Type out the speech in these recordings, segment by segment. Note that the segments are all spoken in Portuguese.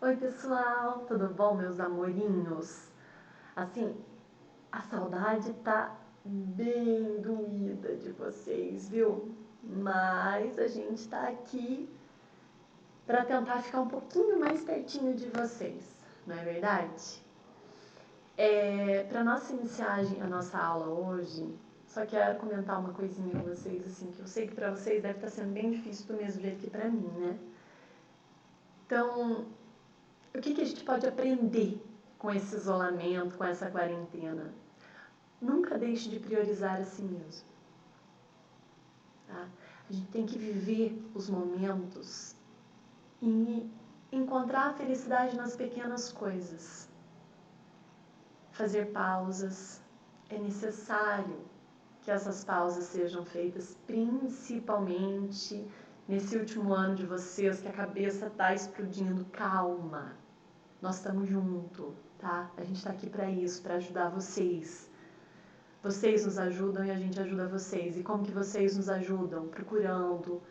Oi pessoal, tudo bom, meus amorinhos? Assim, a saudade tá bem doída de vocês, viu? Mas a gente tá aqui para tentar ficar um pouquinho mais pertinho de vocês, não é verdade? Para nossa iniciar a nossa aula hoje, só quero comentar uma coisinha com vocês, assim, que eu sei que para vocês deve estar sendo bem difícil do mesmo jeito que para mim, né? Então, o que a gente pode aprender com esse isolamento, com essa quarentena? Nunca deixe de priorizar a si mesmo. Tá? A gente tem que viver os momentos e encontrar a felicidade nas pequenas coisas. Fazer pausas. É necessário que essas pausas sejam feitas principalmente nesse último ano de vocês, que a cabeça está explodindo. Calma. Nós estamos juntos, tá? A gente está aqui para isso, para ajudar vocês. Vocês nos ajudam e a gente ajuda vocês. E como que vocês nos ajudam? Procurando.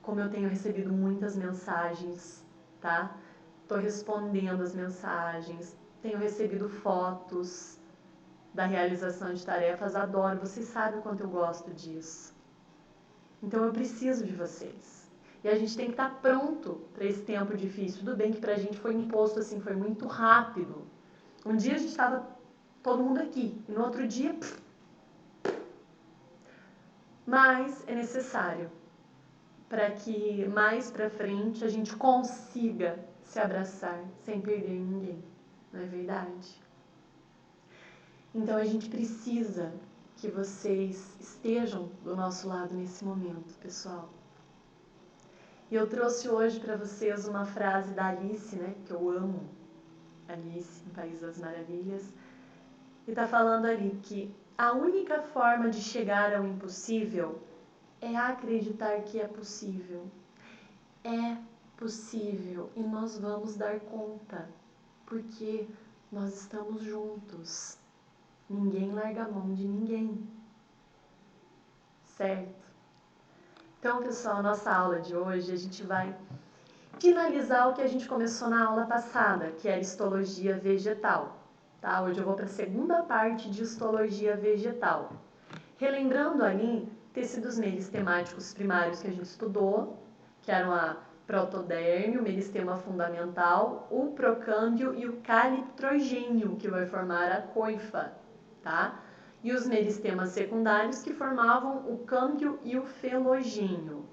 Como eu tenho recebido muitas mensagens, tá? Estou respondendo as mensagens. Tenho recebido fotos da realização de tarefas. Adoro. Vocês sabem o quanto eu gosto disso. Então eu preciso de vocês. E a gente tem que estar pronto para esse tempo difícil. Tudo bem que pra gente foi imposto assim, foi muito rápido. Um dia a gente estava todo mundo aqui, e no outro dia... Mas é necessário para que mais pra frente a gente consiga se abraçar sem perder ninguém, não é verdade? Então a gente precisa que vocês estejam do nosso lado nesse momento, pessoal. E eu trouxe hoje para vocês uma frase da Alice, né, que eu amo, Alice, no País das Maravilhas, e tá falando ali que a única forma de chegar ao impossível é acreditar que é possível. É possível e nós vamos dar conta, porque nós estamos juntos. Ninguém larga a mão de ninguém. Certo? Então, pessoal, nossa aula de hoje a gente vai finalizar o que a gente começou na aula passada, que era histologia vegetal. Tá? Hoje eu vou para a segunda parte de histologia vegetal. Relembrando ali tecidos meristemáticos primários que a gente estudou, que eram a protodérmio, o meristema fundamental, o procâmbio e o caliptrogênio, que vai formar a coifa, tá? E os meristemas secundários, que formavam o câmbio e o felogênio.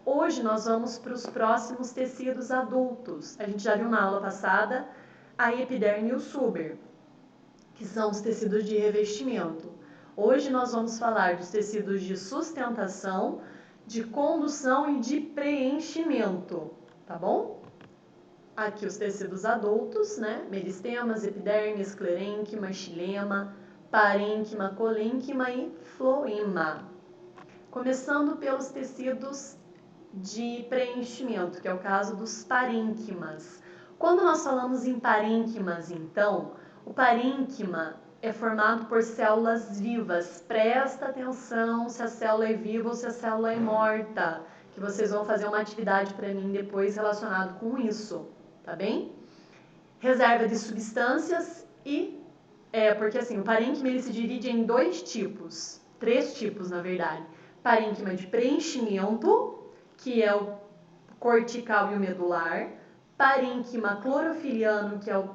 Hoje nós vamos para os próximos tecidos adultos. A gente já viu na aula passada a epiderme e o suber, que são os tecidos de revestimento. Hoje nós vamos falar dos tecidos de sustentação, de condução e de preenchimento, tá bom? Aqui os tecidos adultos, né? Meristemas, epiderme, esclerênquima, xilema, parênquima, colênquima e floema. Começando pelos tecidos de preenchimento, que é o caso dos parênquimas. Quando nós falamos em parênquimas, então, o parênquima é formado por células vivas. Presta atenção se a célula é viva ou se a célula é morta, que vocês vão fazer uma atividade para mim depois relacionado com isso, tá bem? Reserva de substâncias e... porque assim, o parênquima ele se divide em três tipos na verdade. Parênquima de preenchimento, que é o cortical e o medular, parênquima clorofiliano, que é o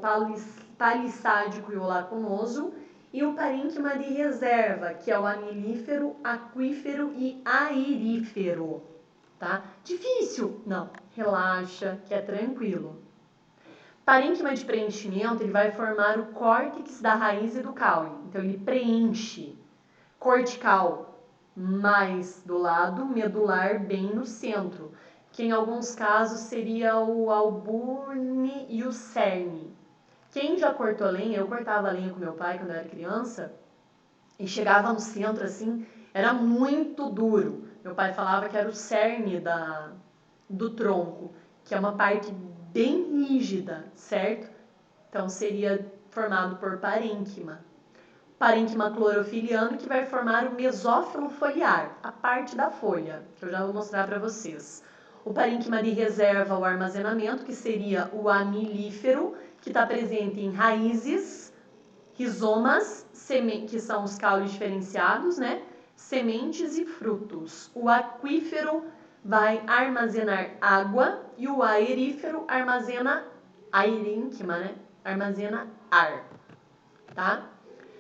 palissádico e o lacunoso, e o parênquima de reserva, que é o amilífero, aquífero e aerífero, tá? Difícil? Não, relaxa, que é tranquilo. Parênquima de preenchimento, ele vai formar o córtex da raiz e do caule, então ele preenche. Cortical, mais do lado, medular bem no centro, que em alguns casos seria o alburne e o cerne. Quem já cortou lenha, eu cortava lenha com meu pai quando eu era criança, e chegava no centro assim, era muito duro. Meu pai falava que era o cerne do tronco, que é uma parte bem rígida, certo? Então seria formado por parênquima. Parênquima clorofiliano, que vai formar o mesófilo foliar, a parte da folha, que eu já vou mostrar para vocês. O parênquima de reserva ou armazenamento, que seria o amilífero, que está presente em raízes, rizomas, que são os caules diferenciados, né? Sementes e frutos. O aquífero vai armazenar água e o aerífero armazena aerínquima, né? Armazena ar, tá?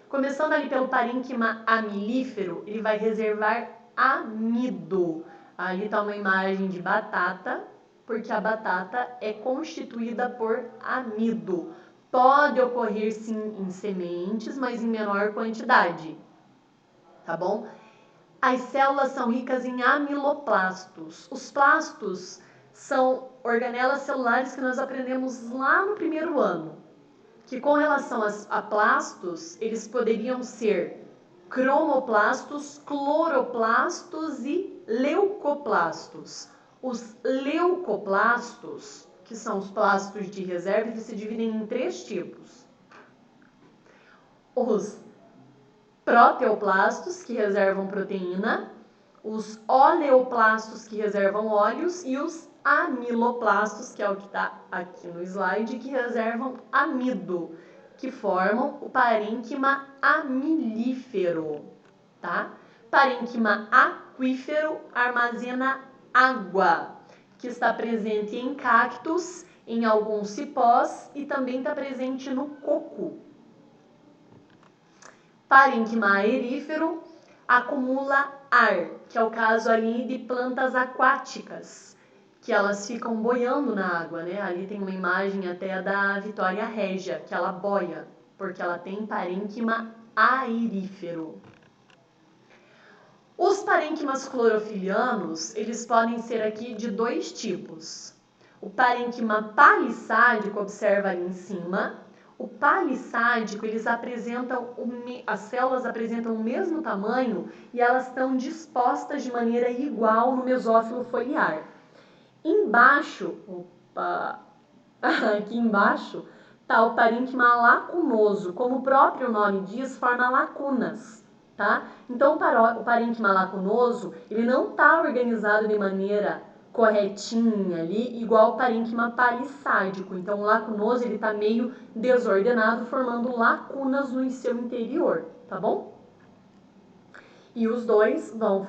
Começando ali pelo parênquima amilífero, ele vai reservar amido. Ali está uma imagem de batata, porque a batata é constituída por amido. Pode ocorrer sim em sementes, mas em menor quantidade, tá bom? As células são ricas em amiloplastos. Os plastos são organelas celulares que nós aprendemos lá no primeiro ano, que com relação a plastos, eles poderiam ser cromoplastos, cloroplastos e leucoplastos. Os leucoplastos, que são os plastos de reserva, eles se dividem em 3 tipos. Os proteoplastos, que reservam proteína, os oleoplastos, que reservam óleos, e os amiloplastos, que é o que está aqui no slide, que reservam amido, que formam o parênquima amilífero, tá? Parênquima aquífero armazena água, que está presente em cactos, em alguns cipós e também está presente no coco. Parênquima aerífero acumula ar, que é o caso ali de plantas aquáticas, que elas ficam boiando na água, né? Ali tem uma imagem até da Vitória Régia, que ela boia, porque ela tem parênquima aerífero. Os parênquimas clorofilianos, eles podem ser aqui de 2 tipos. O parênquima palissádico, observa ali em cima. O palissádico, eles apresentam, as células apresentam o mesmo tamanho e elas estão dispostas de maneira igual no mesófilo foliar. Embaixo, aqui embaixo, está o parênquima lacunoso. Como o próprio nome diz, forma lacunas, tá? Então, o parênquima lacunoso, ele não está organizado de maneira corretinha ali, igual o parênquima palissádico. Então, o lacunoso, ele está meio desordenado, formando lacunas no seu interior, tá bom? E os dois vão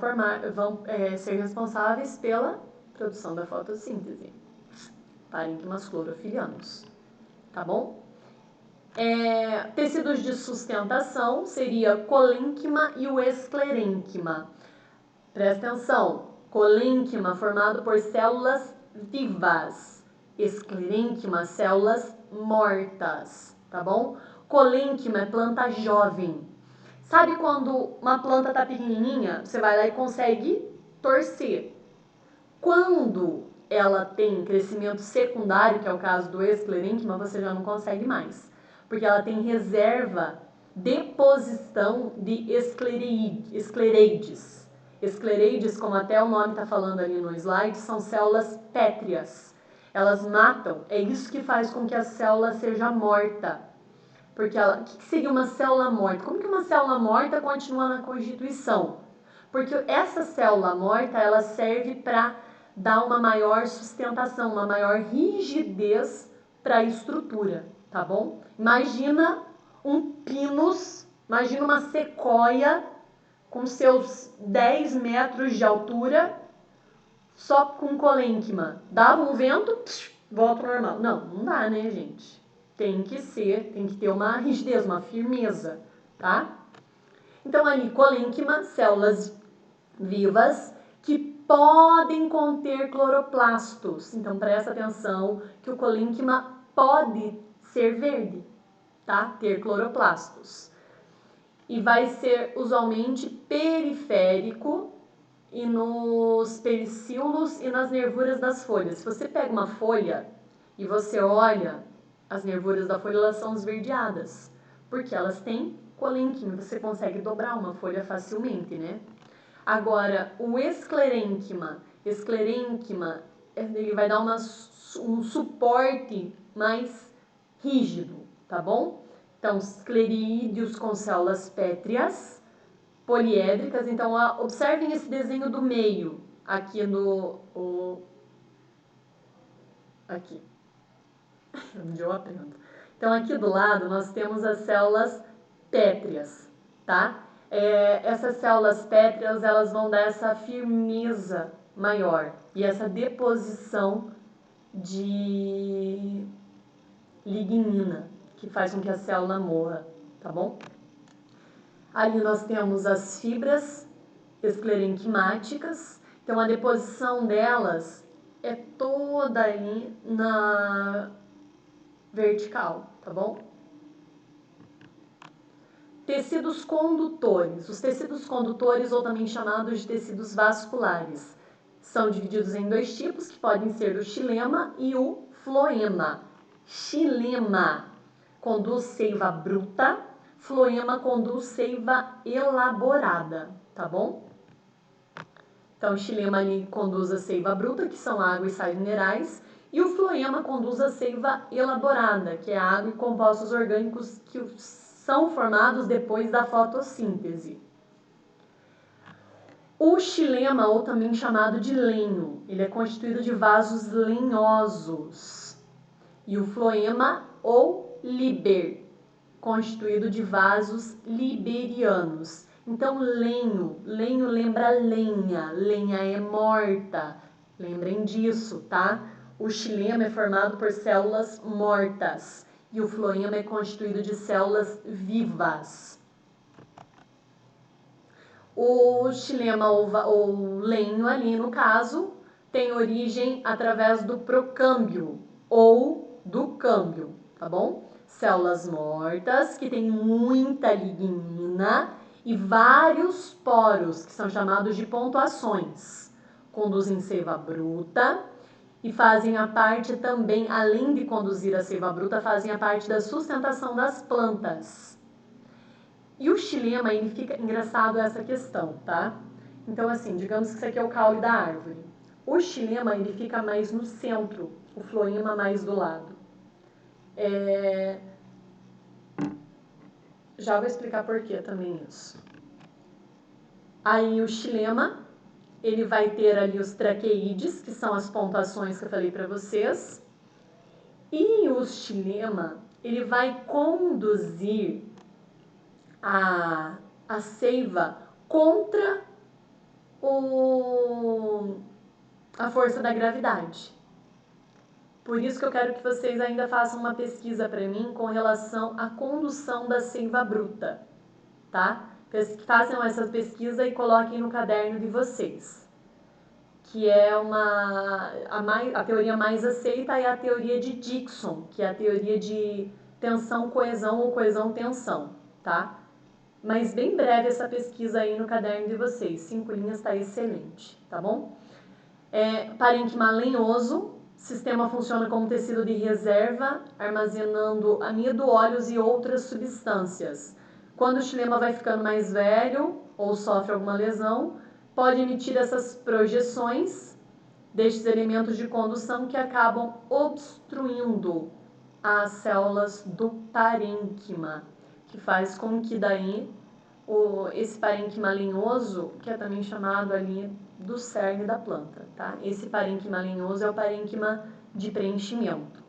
ser responsáveis pela produção da fotossíntese. Parênquimas clorofilianos, tá bom? Tecidos de sustentação seria colênquima e o esclerênquima. Presta atenção, colênquima formado por células vivas, esclerênquima, células mortas, tá bom? Colênquima é planta jovem. Sabe quando uma planta tá pequenininha, você vai lá e consegue torcer. Quando ela tem crescimento secundário, que é o caso do esclerênquima, você já não consegue mais, porque ela tem reserva, deposição de esclereides. Esclereides, como até o nome está falando ali no slide, são células pétreas. Elas matam, é isso que faz com que a célula seja morta. Porque o que seria uma célula morta? Como que uma célula morta continua na constituição? Porque essa célula morta, ela serve para dar uma maior sustentação, uma maior rigidez para a estrutura, tá bom? Imagina um pinus, imagina uma sequoia com seus 10 metros de altura, só com colênquima. Dava um vento, volta ao normal. Não dá, né, gente? Tem que ter uma rigidez, uma firmeza, tá? Então, ali, colênquima, células vivas que podem conter cloroplastos. Então, presta atenção que o colênquima pode ser verde, tá? Ter cloroplastos. E vai ser usualmente periférico e nos pericílios e nas nervuras das folhas. Se você pega uma folha e você olha, as nervuras da folha, elas são esverdeadas, porque elas têm colênquima, você consegue dobrar uma folha facilmente, né? Agora, o esclerênquima, ele vai dar um suporte mais rígido, tá bom? Então, esclerídeos com células pétreas, poliédricas. Então, observem esse desenho do meio, aqui aqui, onde eu aprendo. Então, aqui do lado, nós temos as células pétreas, tá? Essas células pétreas, elas vão dar essa firmeza maior e essa deposição de lignina, que faz com que a célula morra, tá bom? Ali nós temos as fibras esclerenquimáticas, então a deposição delas é toda ali na vertical, tá bom? Tecidos condutores. Os tecidos condutores, ou também chamados de tecidos vasculares, são divididos em dois tipos, que podem ser o xilema e o floema. Xilema conduz seiva bruta, floema conduz seiva elaborada, tá bom? Então, o xilema ali conduz a seiva bruta, que são água e sais minerais, e o floema conduz a seiva elaborada, que é a água e compostos orgânicos que são formados depois da fotossíntese. O xilema, ou também chamado de lenho, ele é constituído de vasos lenhosos. E o floema, ou liber, constituído de vasos liberianos. Então, lenho lembra lenha, lenha é morta, lembrem disso, tá? O xilema é formado por células mortas e o floema é constituído de células vivas. O xilema ou lenho ali, no caso, tem origem através do procâmbio ou do câmbio, tá bom? Células mortas que têm muita lignina e vários poros, que são chamados de pontuações. Conduzem seiva bruta e fazem a parte também, além de conduzir a seiva bruta, fazem a parte da sustentação das plantas. E o xilema, ele fica engraçado essa questão, tá? Então, assim, digamos que isso aqui é o caule da árvore. O xilema, ele fica mais no centro, o floema mais do lado. Já vou explicar por que também isso. Aí o xilema, ele vai ter ali os traqueídeos, que são as pontuações que eu falei para vocês. E o xilema, ele vai conduzir a seiva contra a força da gravidade. Por isso que eu quero que vocês ainda façam uma pesquisa para mim com relação à condução da seiva bruta, tá? Façam essa pesquisa e coloquem no caderno de vocês, que é a teoria mais aceita é a teoria de Dickson, que é a teoria de tensão-coesão ou coesão-tensão, tá? Mas bem breve essa pesquisa aí no caderno de vocês, 5 linhas está excelente, tá bom? Parênquima lenhoso, sistema funciona como tecido de reserva, armazenando amido, óleos e outras substâncias. Quando o xilema vai ficando mais velho ou sofre alguma lesão, pode emitir essas projeções destes elementos de condução que acabam obstruindo as células do parênquima, que faz com que daí esse parênquima lenhoso, que é também chamado ali do cerne da planta, tá? Esse parênquima lenhoso é o parênquima de preenchimento.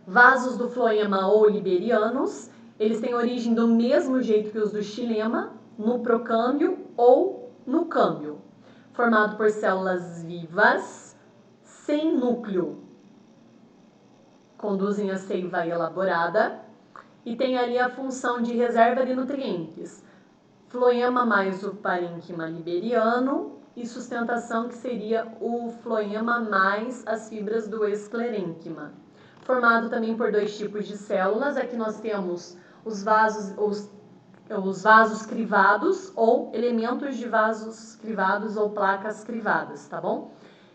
Vasos do floema ou liberianos, eles têm origem do mesmo jeito que os do xilema, no procâmbio ou no câmbio, formado por células vivas, sem núcleo. Conduzem a seiva elaborada e tem ali a função de reserva de nutrientes. Floema mais o parênquima liberiano e sustentação, que seria o floema mais as fibras do esclerênquima. Formado também por dois tipos de células. Aqui nós temos os vasos crivados ou elementos de vasos crivados ou placas crivadas, tá bom?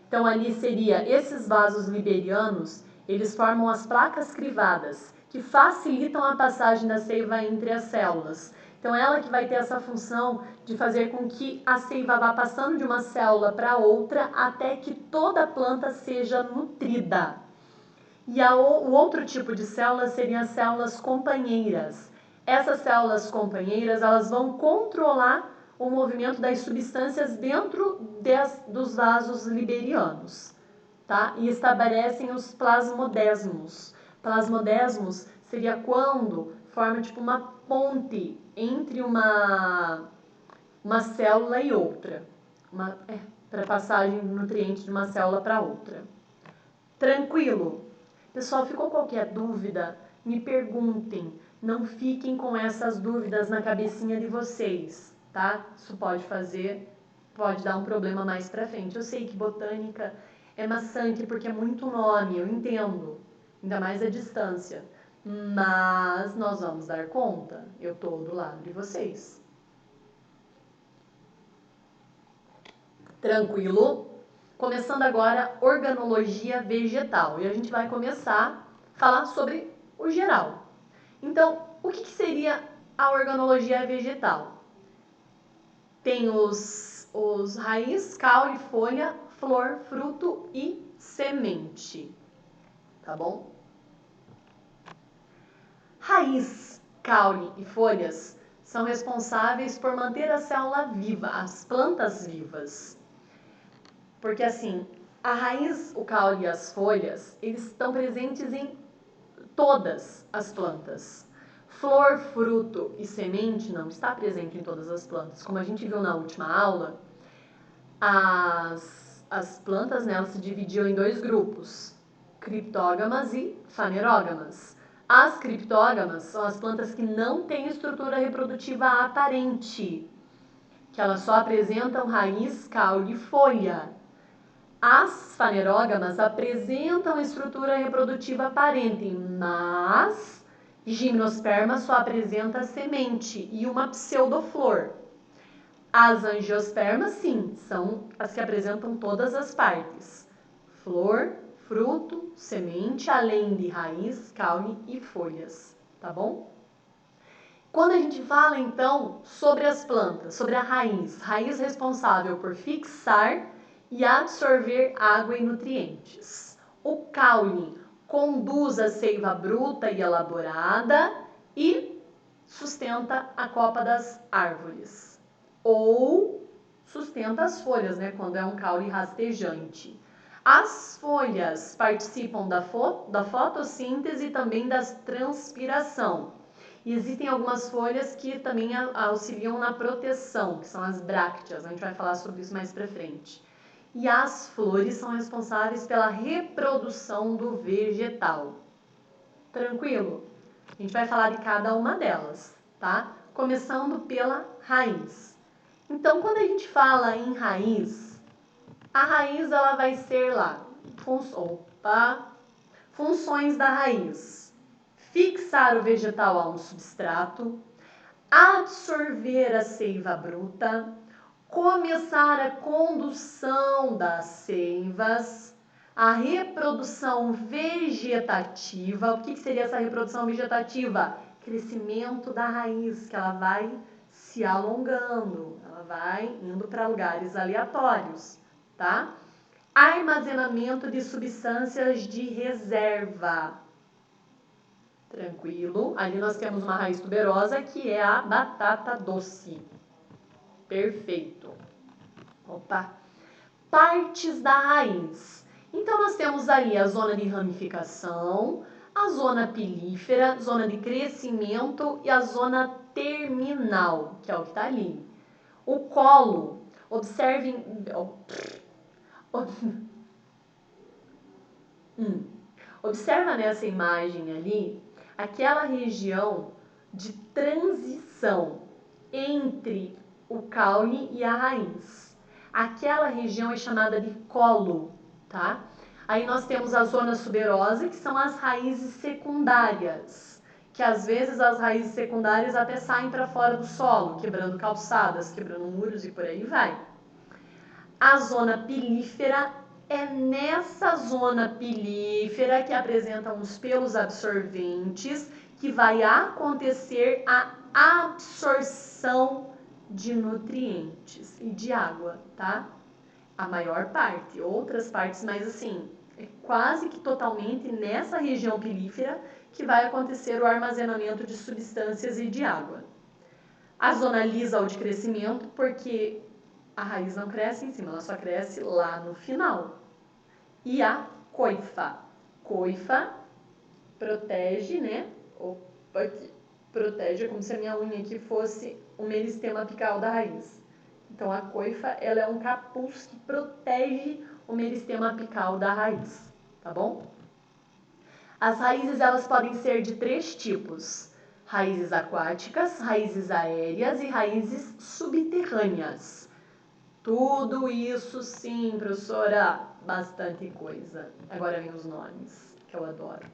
Então ali seria esses vasos liberianos, eles formam as placas crivadas, que facilitam a passagem da seiva entre as células. Então, ela que vai ter essa função de fazer com que a seiva vá passando de uma célula para outra até que toda a planta seja nutrida. E o outro tipo de células seriam as células companheiras. Essas células companheiras, elas vão controlar o movimento das substâncias dentro dos vasos liberianos, tá? E estabelecem os plasmodesmos. Plasmodesmos seria quando forma tipo uma ponte entre uma célula e outra. Para passagem de nutrientes de uma célula para outra. Tranquilo? Pessoal, ficou qualquer dúvida? Me perguntem. Não fiquem com essas dúvidas na cabecinha de vocês, tá? Isso pode dar um problema mais pra frente. Eu sei que botânica é maçante porque é muito nome, eu entendo. Ainda mais a distância. Mas nós vamos dar conta. Eu tô do lado de vocês. Tranquilo? Começando agora organologia vegetal. E a gente vai começar a falar sobre o geral. Então, o que seria a organologia vegetal? Tem os raiz, caule, folha, flor, fruto e semente. Tá bom? Raiz, caule e folhas são responsáveis por manter a célula viva, as plantas vivas. Porque assim, a raiz, o caule e as folhas, eles estão presentes em todas as plantas. Flor, fruto e semente não está presente em todas as plantas. Como a gente viu na última aula, as plantas, né, elas se dividiam em dois grupos, criptógamas e fanerógamas. As criptógamas são as plantas que não têm estrutura reprodutiva aparente, que elas só apresentam raiz, caule e folha. As fanerógamas apresentam estrutura reprodutiva aparente, mas gimnosperma só apresenta semente e uma pseudoflor. As angiospermas, sim, são as que apresentam todas as partes. Flor, fruto, semente, além de raiz, caule e folhas, tá bom? Quando a gente fala, então, sobre as plantas, sobre a raiz responsável por fixar e absorver água e nutrientes. O caule conduz a seiva bruta e elaborada e sustenta a copa das árvores. Ou sustenta as folhas, né, quando é um caule rastejante. As folhas participam da fotossíntese e também da transpiração. E existem algumas folhas que também auxiliam na proteção, que são as brácteas. A gente vai falar sobre isso mais pra frente. E as flores são responsáveis pela reprodução do vegetal. Tranquilo? A gente vai falar de cada uma delas, tá? Começando pela raiz. Então, quando a gente fala em raiz, a raiz ela vai ser lá, funções da raiz. Fixar o vegetal a um substrato, absorver a seiva bruta, começar a condução das seivas, a reprodução vegetativa. O que seria essa reprodução vegetativa? Crescimento da raiz, que ela vai se alongando, ela vai indo para lugares aleatórios, tá? Armazenamento de substâncias de reserva. Tranquilo. Ali nós temos uma raiz tuberosa que é a batata doce. Perfeito. Opa. Partes da raiz. Então nós temos ali a zona de ramificação, a zona pilífera, zona de crescimento e a zona terminal, que é o que está ali. O colo, observem... Observa nessa imagem ali aquela região de transição entre o caule e a raiz. Aquela região é chamada de colo, tá? Aí nós temos a zona suberosa, que são as raízes secundárias, que às vezes as raízes secundárias até saem para fora do solo, quebrando calçadas, quebrando muros e por aí vai. A zona pilífera é nessa zona pilífera que apresentam os pelos absorventes que vai acontecer a absorção de nutrientes e de água, tá? A maior parte, outras partes, mas assim, é quase que totalmente nessa região pilífera que vai acontecer o armazenamento de substâncias e de água. A zona lisa ou de crescimento, porque a raiz não cresce em cima, ela só cresce lá no final. e a coifa. Coifa protege, né? Opa, aqui. Protege, é como se a minha unha aqui fosse o meristema apical da raiz. Então, a coifa, ela é um capuz que protege o meristema apical da raiz, tá bom? As raízes, elas podem ser de 3 tipos: raízes aquáticas, raízes aéreas e raízes subterrâneas. Tudo isso sim, professora, bastante coisa. Agora vem os nomes, que eu adoro.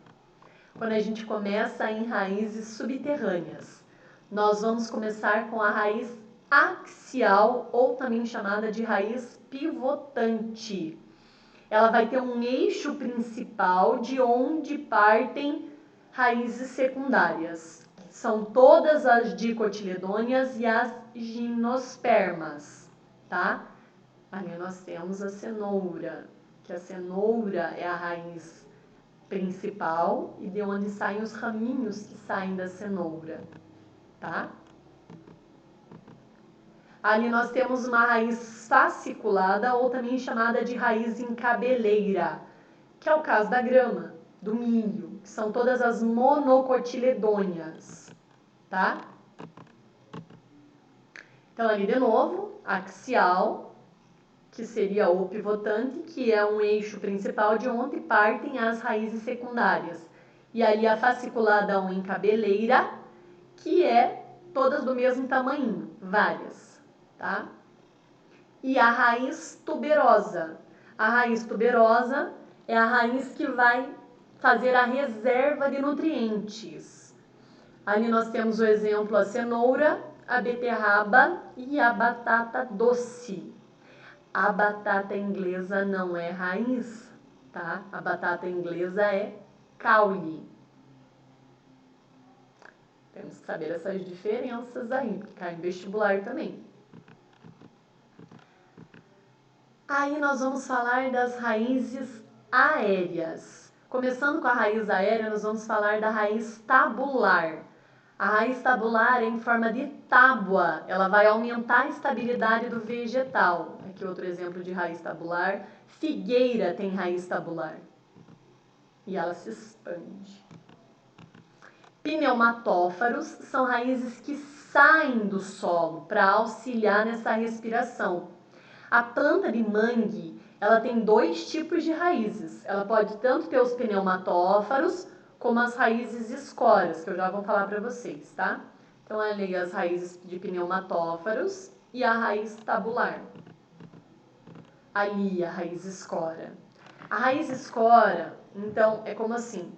Quando a gente começa em raízes subterrâneas, nós vamos começar com a raiz axial, ou também chamada de raiz pivotante. Ela vai ter um eixo principal de onde partem raízes secundárias. São todas as dicotiledôneas e as gimnospermas, tá? Ali nós temos a cenoura, que a cenoura é a raiz principal e de onde saem os raminhos que saem da cenoura, tá? Ali nós temos uma raiz fasciculada, ou também chamada de raiz em cabeleira, que é o caso da grama, do milho, que são todas as monocotiledôneas, tá? Então ali de novo, axial, que seria o pivotante, que é um eixo principal de onde partem as raízes secundárias. E ali a fasciculada ou em cabeleira, que é todas do mesmo tamanho, várias, tá? E a raiz tuberosa. A raiz tuberosa é a raiz que vai fazer a reserva de nutrientes. Ali nós temos o exemplo a cenoura, a beterraba e a batata doce. A batata inglesa não é raiz, tá? A batata inglesa é caule. Temos que saber essas diferenças aí, porque cai em vestibular também. Aí nós vamos falar das raízes aéreas. Começando com a raiz aérea, nós vamos falar da raiz tabular. A raiz tabular é em forma de tábua, ela vai aumentar a estabilidade do vegetal. Aqui outro exemplo de raiz tabular. Figueira tem raiz tabular e ela se expande. Pneumatófaros são raízes que saem do solo para auxiliar nessa respiração. A planta de mangue, ela tem 2 tipos de raízes. Ela pode tanto ter os pneumatófaros, como as raízes escoras, que eu já vou falar para vocês, tá? Então, ali as raízes de pneumatófaros e a raiz tabular. Ali, a raiz escora. A raiz escora, então, é como assim.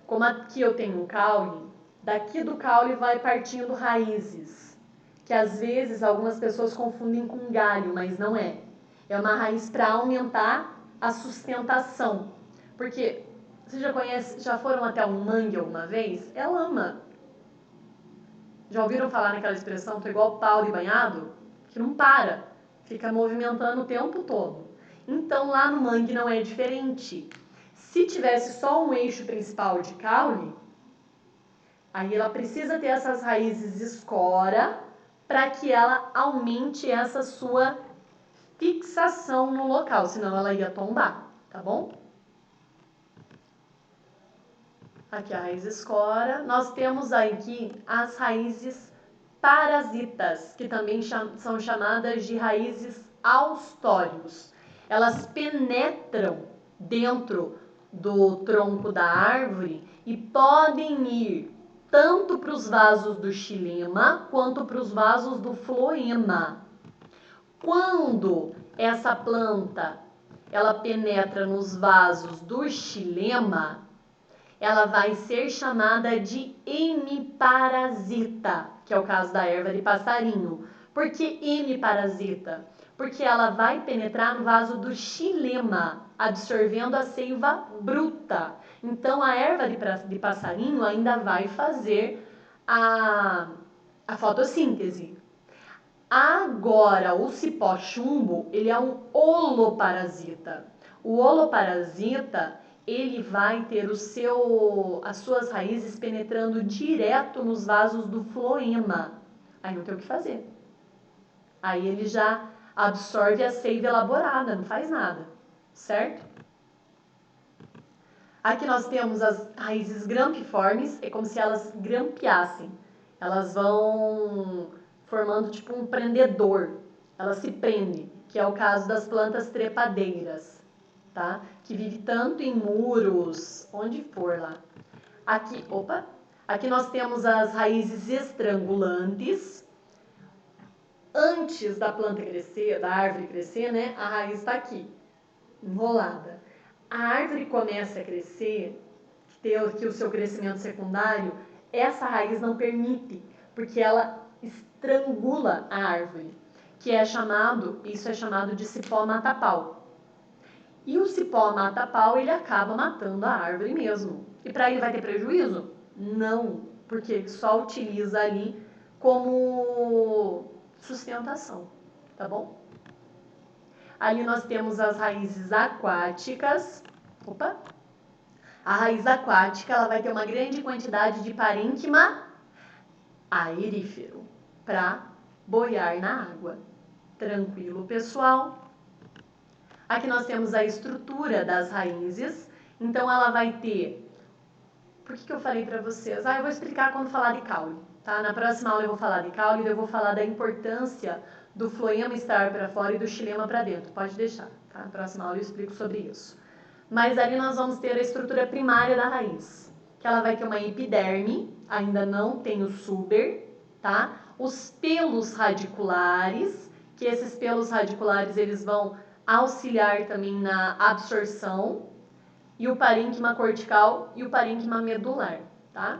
Como aqui eu tenho um caule, daqui do caule vai partindo raízes, que às vezes algumas pessoas confundem com galho, mas não é. É uma raiz para aumentar a sustentação. Porque vocês já foram até um mangue alguma vez? É lama. Já ouviram falar naquela expressão, tô igual pau de banhado? Que não para, fica movimentando o tempo todo. Então lá no mangue não é diferente. Se tivesse só um eixo principal de caule, aí ela precisa ter essas raízes escora para que ela aumente essa sua fixação no local, senão ela ia tombar, tá bom? Aqui a raiz escora. Nós temos aqui as raízes parasitas, que também são chamadas de raízes austórios. Elas penetram dentro do tronco da árvore e podem ir tanto para os vasos do xilema quanto para os vasos do floema. Quando essa planta ela penetra nos vasos do xilema, ela vai ser chamada de hemiparasita, que é o caso da erva de passarinho. Por que hemiparasita? Porque ela vai penetrar no vaso do xilema, absorvendo a seiva bruta. Então, a erva de passarinho ainda vai fazer a fotossíntese. Agora, o cipó-chumbo, ele é um holoparasita. O holoparasita, ele vai ter as suas raízes penetrando direto nos vasos do floema. Aí não tem o que fazer. Aí ele já absorve a seiva elaborada, não faz nada, certo? Aqui nós temos as raízes grampiformes, é como se elas grampeassem. Elas vão formando tipo um prendedor, elas se prendem, que é o caso das plantas trepadeiras, tá? Que vive tanto em muros, onde for lá. Aqui nós temos as raízes estrangulantes. Antes da planta crescer, da árvore crescer, né? A raiz está aqui, enrolada. A árvore começa a crescer, ter aqui o seu crescimento secundário, essa raiz não permite, porque ela estrangula a árvore, isso é chamado de cipó mata-pau. E o cipó mata-pau, ele acaba matando a árvore mesmo. E para ele vai ter prejuízo? Não, porque ele só utiliza ali como sustentação, tá bom? Ali nós temos as raízes aquáticas. A raiz aquática, ela vai ter uma grande quantidade de parênquima aerífero para boiar na água. Tranquilo, pessoal? Aqui nós temos a estrutura das raízes. Então, ela vai ter... Por que eu falei para vocês? Eu vou explicar quando falar de caule, tá? Na próxima aula eu vou falar de caule e eu vou falar da importância do floema estar para fora e do xilema para dentro. Pode deixar, tá? Na próxima aula eu explico sobre isso. Mas ali nós vamos ter a estrutura primária da raiz, que ela vai ter uma epiderme, ainda não tem o suber, tá? Os pelos radiculares, que esses pelos radiculares eles vão auxiliar também na absorção, e o parênquima cortical e o parênquima medular, tá?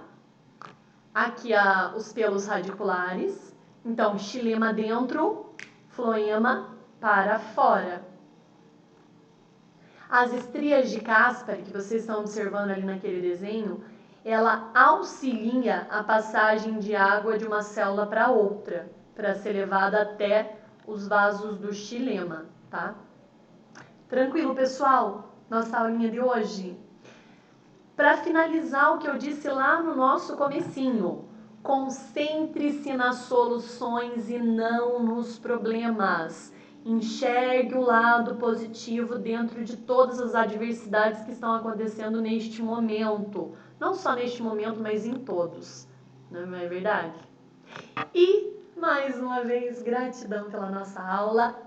Aqui os pelos radiculares, então xilema dentro, floema para fora. As estrias de Caspary, que vocês estão observando ali naquele desenho, ela auxilia a passagem de água de uma célula para outra, para ser levada até os vasos do xilema, tá? Tranquilo, pessoal? Nossa aulinha de hoje. Para finalizar o que eu disse lá no nosso comecinho, concentre-se nas soluções e não nos problemas. Enxergue o lado positivo dentro de todas as adversidades que estão acontecendo neste momento. Não só neste momento, mas em todos. Não é verdade? E, mais uma vez, gratidão pela nossa aula.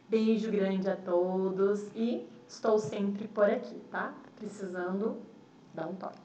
Beijo grande a todos e estou sempre por aqui, tá? Precisando, dá um toque.